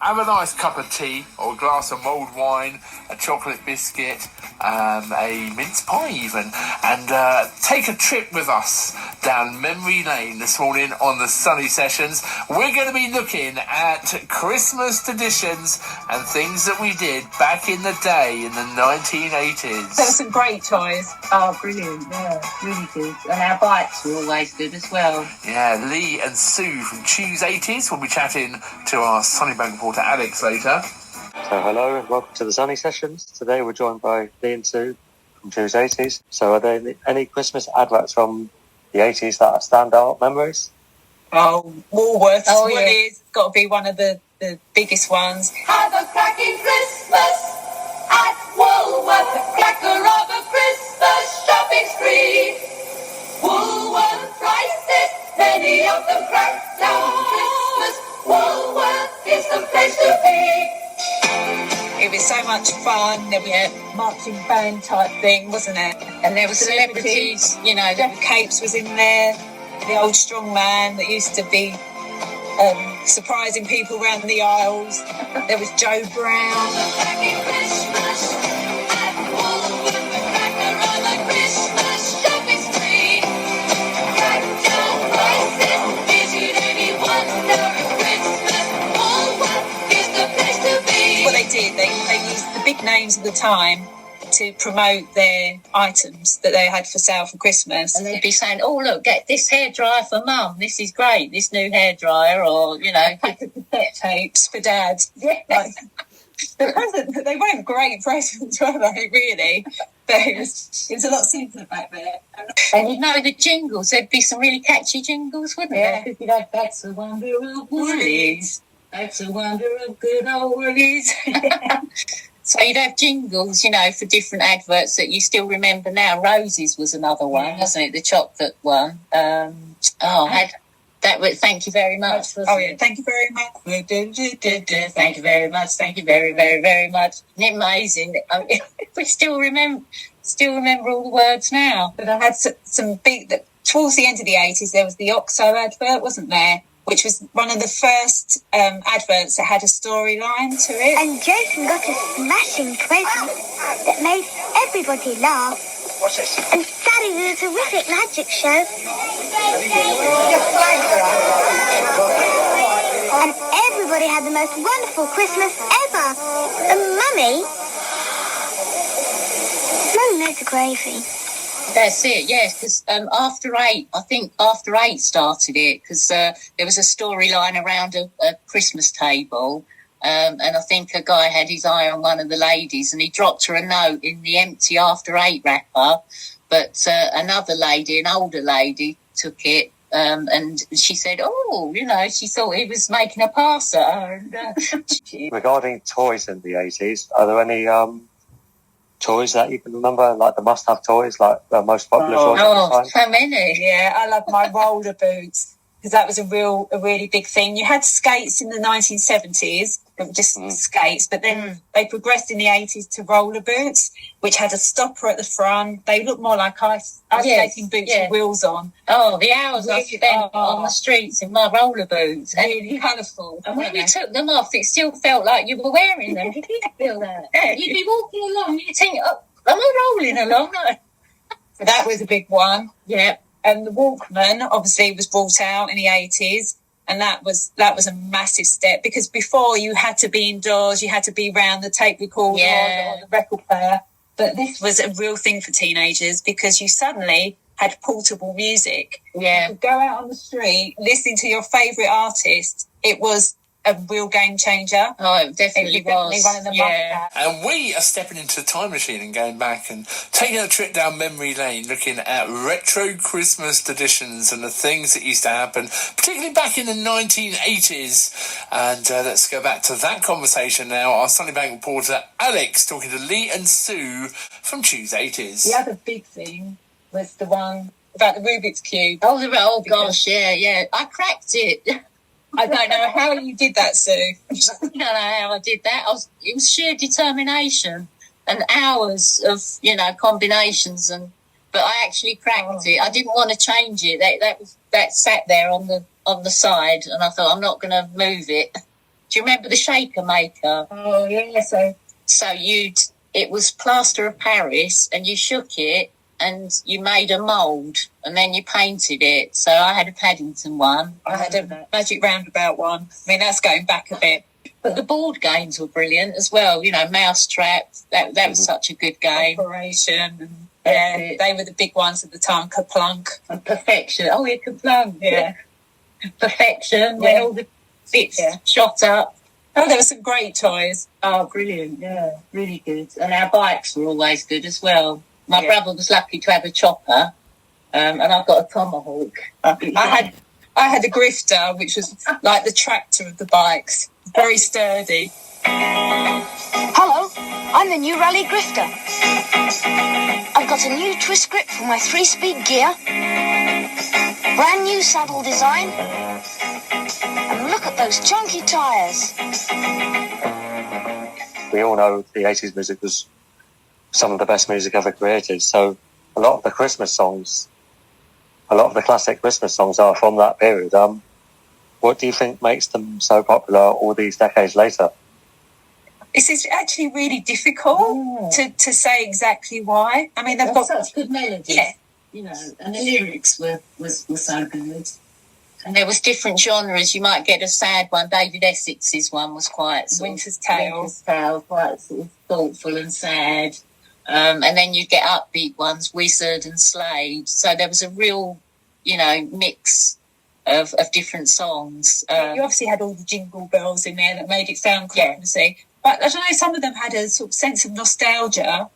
have a nice cup of tea or a glass of mulled wine, a chocolate biscuit, a mince pie even, and take a trip with us down memory lane this morning on the Sunny Sessions. We're going to be looking at Christmas traditions and things that we did back in the day in the 1980s. There were some great toys. Oh, brilliant, yeah, really good. And our bikes were always good as well. Yeah, Lee and Sue from Choose 80s will be chatting to our Sunnybank reporter Alex later. So hello and welcome to the Sunny Sessions. Today we're joined by Lee and Sue from Choose 80s. So are there any Christmas adverts from the 80s that are standout memories? Oh, Woolworths. Oh, yeah. It's got to be one of the biggest ones. Have a cracking Christmas at Woolworths, the cracker of a Christmas shopping spree. Woolworths prices, many of them cracked down Christmas. Woolworths is the place to be. It was so much fun. There was a marching band type thing, wasn't it? And there were celebrities, you know. Jeff Capes was in there. The old strong man that used to be surprising people around the aisles. There was Joe Brown. Cracking Christmas at Woolworths, the cracker of a Christmas shopping spree. Cracked down prices, is it any wonder at Christmas? Woolworths is the place to be. What they did, they used the big names of the time to promote their items that they had for sale for Christmas. And they'd be saying, oh, look, get this hairdryer for Mum. This is great, this new hairdryer. Or, you know, tapes for Dad. Yeah. Like, they weren't great presents, were they, really? But it was a lot simpler back there. And you know the jingles, there'd be some really catchy jingles, wouldn't there? Yeah. You know, that's the wonder of Woolies. That's the wonder of good old Woolies. So you'd have jingles, you know, for different adverts that you still remember now. Roses was another one, wasn't it? The chocolate one. Thank you very much. Thank you very much. Thank you very much. Thank you very, very, very much. Isn't it amazing? I mean, we still remember all the words now. But I had some big, towards the end of the 80s, there was the OXO advert, wasn't there? Which was one of the first adverts that had a storyline to it. And Jason got a smashing present that made everybody laugh. What's this? And Daddy did a terrific magic show. And everybody had the most wonderful Christmas ever. And Mummy made the gravy. That's it, yes, because After Eight started it, because there was a storyline around a Christmas table, and I think a guy had his eye on one of the ladies and he dropped her a note in the empty After Eight wrapper, but another lady, an older lady, took it, and she said, oh, you know, she thought he was making a pass at her. And, Regarding toys in the 80s, are there any toys that you can remember, like the must-have toys, like the most popular toys? Oh, so many. Yeah, I love my roller boots because that was a really big thing. You had skates in the 1970s, just skates, but then they progressed in the 80s to roller boots, which had a stopper at the front. They looked more like ice skating boots with wheels on. Oh, the hours I spent on the streets in my roller boots. Really colourful. And when you took them off, it still felt like you were wearing them. Did you feel that? Yeah. You'd be walking along, you'd think, oh, am I rolling along? So that was a big one. Yeah. And the Walkman obviously was brought out in the 80s, and that was a massive step, because before you had to be indoors, you had to be round the tape recorder or the record player. But this was a real thing for teenagers because you suddenly had portable music. Yeah. You could go out on the street, listening to your favourite artist. It was a real game changer. Oh, it definitely was. One of the And we are stepping into the time machine and going back and taking a trip down memory lane, looking at retro Christmas traditions and the things that used to happen, particularly back in the 1980s. And let's go back to that conversation now. Our Sunnybank reporter Alex talking to Lee and Sue from Choose 80s. The other big thing was the one about the Rubik's Cube. Oh gosh, yeah. I cracked it. I don't know how you did that, Sue. I don't know how I did that. It was sheer determination and hours of, combinations, but I actually cracked it. I didn't want to change it. That sat there on the side, and I thought, I'm not going to move it. Do you remember the shaker maker? Oh, yeah. So it was plaster of Paris, and you shook it, and you made a mould, and then you painted it. So I had a Paddington one. I had a Magic Roundabout one. I mean, that's going back a bit. But the board games were brilliant as well. You know, Mousetrap. That was such a good game. Operation. And, they were the big ones at the time. Kaplunk. And Perfection. Oh, yeah, Kaplunk. Yeah. Perfection. When all the bits shot up. Oh, there were some great toys. Oh, brilliant. Yeah, really good. And our bikes were always good as well. My brother was lucky to have a chopper, and I've got a Tomahawk. I had a Grifter, which was like the tractor of the bikes. Very sturdy. Hello, I'm the new Rally Grifter. I've got a new twist grip for my 3-speed gear, brand new saddle design, and look at those chunky tyres. We all know the 80s music was some of the best music ever created, so a lot of the Christmas songs, a lot of the classic Christmas songs are from that period. What do you think makes them so popular all these decades later? It's actually really difficult to say exactly why. I mean, they've got such good melodies. Yeah. You know, and the lyrics were so good. And there was different genres. You might get a sad one. David Essex's one was quite Winter's Tale, quite sort of thoughtful and sad. And then you get upbeat ones, Wizard and Slade. So there was a real, mix of different songs. You obviously had all the jingle bells in there that made it sound Christmassy. But I don't know, some of them had a sort of sense of nostalgia,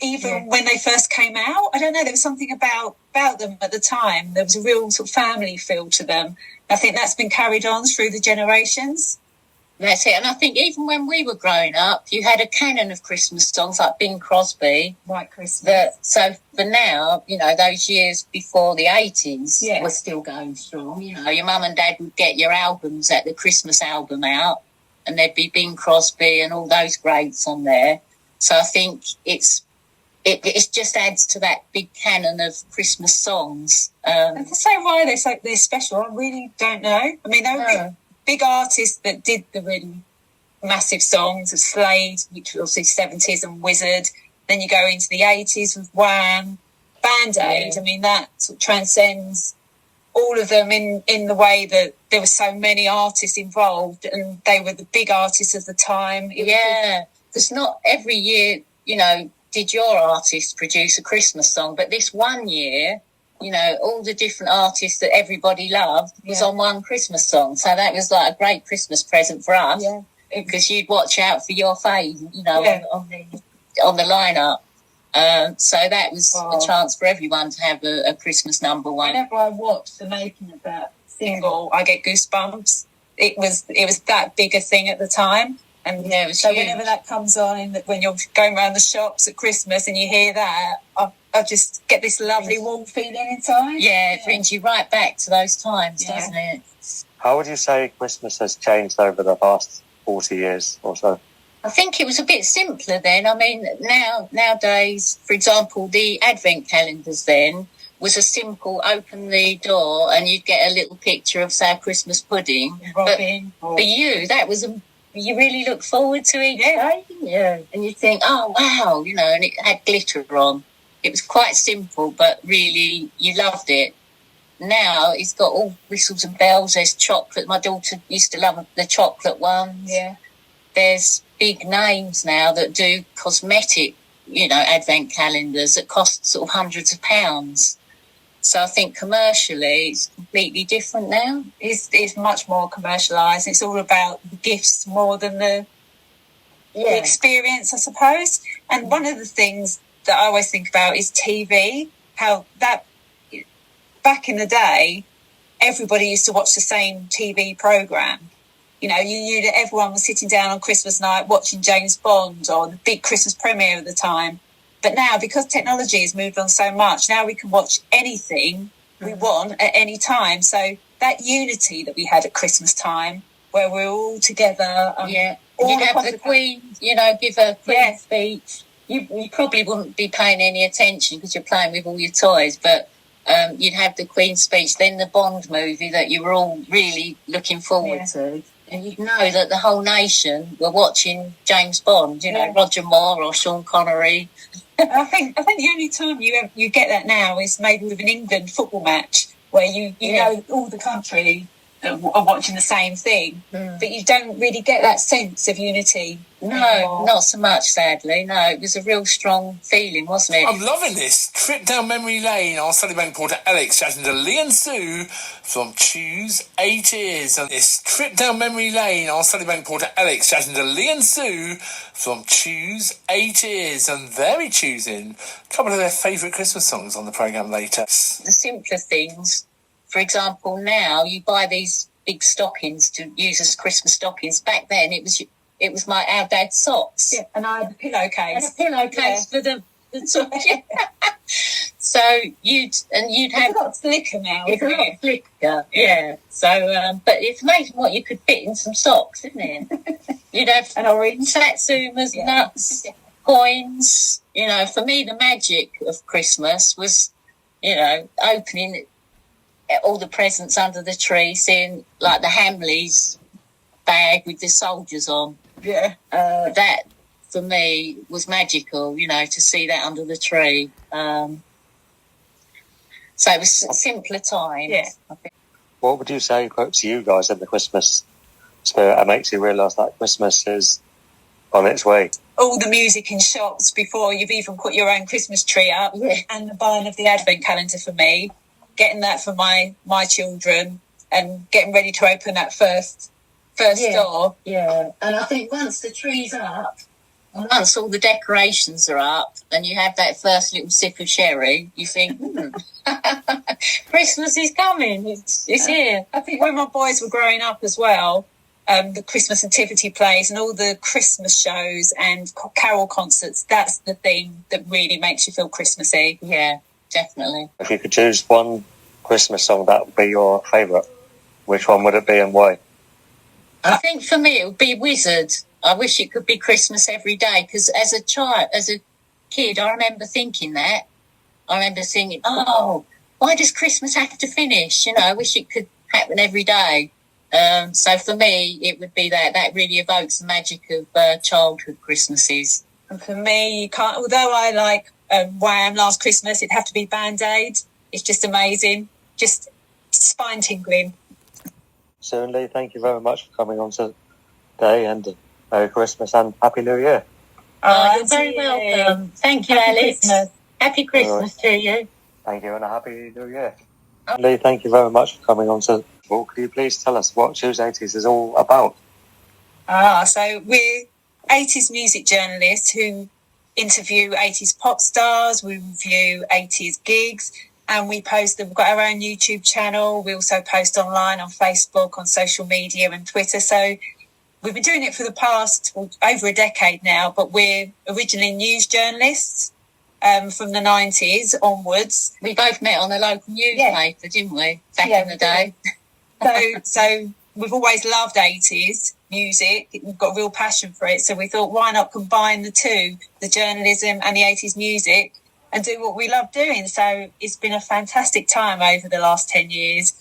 even when they first came out. I don't know, there was something about them at the time. There was a real sort of family feel to them. I think that's been carried on through the generations. That's it. And I think even when we were growing up, you had a canon of Christmas songs like Bing Crosby. White Christmas. So for now, those years before the 80s were still going strong. Your mum and dad would get your albums at the Christmas album out, and there'd be Bing Crosby and all those greats on there. So I think it just adds to that big canon of Christmas songs. And to say why they're special, I really don't know. I mean, they were big artists that did the really massive songs of Slade, which was obviously 70s, and Wizard. Then you go into the 80s with Wham, Band Aid. I mean, that sort of transcends all of them in the way that there were so many artists involved, and they were the big artists of the time. Because not every year, did your artist produce a Christmas song, but this one year, all the different artists that everybody loved was on one Christmas song. So that was like a great Christmas present for us, because you'd watch out for your fave, on the lineup. So that was a chance for everyone to have a Christmas number one. Whenever I watch the making of that single, I get goosebumps. It was that big a thing at the time. And it was so huge. Whenever that comes on, when you're going around the shops at Christmas and you hear that, I just get this lovely warm feeling inside. Yeah, it brings you right back to those times, doesn't it? How would you say Christmas has changed over the past 40 years or so? I think it was a bit simpler then. I mean, nowadays, for example, the advent calendars then was a simple open the door and you'd get a little picture of, say, a Christmas pudding. Robin. But for you, that was you really look forward to each day. Yeah. And you'd think, oh, wow, and it had glitter on. It was quite simple, but really you loved it. Now it's got all whistles and bells. There's chocolate. My daughter used to love the chocolate ones. Yeah. There's big names now that do cosmetic, advent calendars that cost sort of hundreds of pounds. So I think commercially it's completely different now. It's much more commercialised. It's all about the gifts more than the experience, I suppose. And one of the things that I always think about is TV, how that back in the day, everybody used to watch the same TV programme. You knew that everyone was sitting down on Christmas night watching James Bond or the big Christmas premiere of the time. But now, because technology has moved on so much, now we can watch anything we want at any time. So that unity that we had at Christmas time, where we're all together. You'd have the Queen, give a Queen speech. You probably wouldn't be paying any attention because you're playing with all your toys, but you'd have the Queen's speech, then the Bond movie that you were all really looking forward to. And you'd know that the whole nation were watching James Bond, Roger Moore or Sean Connery. I think the only time you get that now is maybe with an England football match where you know all the country are watching the same thing, but you don't really get that sense of unity. No, anymore. not so much, sadly. No, it was a real strong feeling, wasn't it? I'm loving this trip down memory lane on Sunnybank Porter Alex, chatting to Lee and Sue from Choose 80s. And this trip down memory lane on Sunnybank Porter Alex, chatting to Lee and Sue from Choose 80s, and they'll be choosing a couple of their favourite Christmas songs on the programme later. The simpler things, for example, now you buy these big stockings to use as Christmas stockings. Back then, it was our dad's socks. Yeah, and I had a pillowcase. For the socks. So you'd have a lot slicker now. It's a lot slicker, yeah. So, but it's amazing what you could fit in some socks, isn't it? You'd have an orange, satsumas, nuts, coins. For me, the magic of Christmas was, opening all the presents under the tree, seeing like the Hamleys bag with the soldiers on. Yeah. That for me was magical, to see that under the tree. So it was simpler times. Yeah. I think. What would you say evokes you guys in the Christmas spirit and makes you realise that Christmas is on its way? All the music in shops before you've even put your own Christmas tree up, and the buying of the advent calendar for me, getting that for my children, and getting ready to open that first door. Yeah, and I think once the tree's up, and once all the decorations are up, and you have that first little sip of sherry, you think, Christmas is coming. It's here. I think when my boys were growing up as well, the Christmas nativity plays and all the Christmas shows and carol concerts, that's the thing that really makes you feel Christmassy. Yeah, definitely. If you could choose one Christmas song that would be your favourite, which one would it be and why? I think for me it would be Wizard. I wish it could be Christmas every day, because as a kid, I remember thinking that. I remember thinking, why does Christmas have to finish? I wish it could happen every day. So for me, it would be that. That really evokes the magic of childhood Christmases. And for me, you can't. Although I like Wham! Last Christmas, it'd have to be Band Aid. It's just amazing, just spine tingling. So, Lee, thank you very much for coming on today, and Merry Christmas and Happy New Year. You're very welcome. Thank you, Alice. Happy Christmas to you. Thank you, and a Happy New Year. Lee, thank you very much for coming on to. Well, could you please tell us what Choose 80s is all about? So we're 80s music journalists who interview 80s pop stars, we review 80s gigs, and we post them. We've got our own YouTube channel. We also post online on Facebook, on social media and Twitter. So we've been doing it for the past over a decade now, but we're originally news journalists from the 90s onwards. We both met on a local newspaper, didn't we, back in the day? So we've always loved 80s music. We've got a real passion for it. So we thought, why not combine the two, the journalism and the 80s music, and do what we love doing? So it's been a fantastic time over the last 10 years.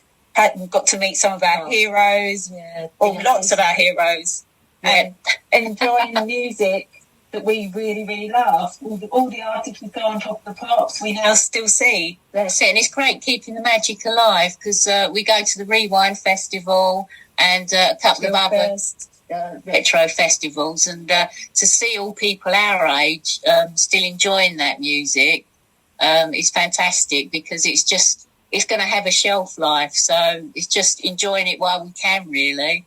We've got to meet some of our heroes, lots of our heroes, and enjoying the music that we really, really love. All the artists we go on Top of the Pops, we now still see. That's it, and it's great keeping the magic alive, because we go to the Rewind Festival and a couple of other retro festivals, and to see all people our age still enjoying that music is fantastic, because it's going to have a shelf life, so it's just enjoying it while we can, really.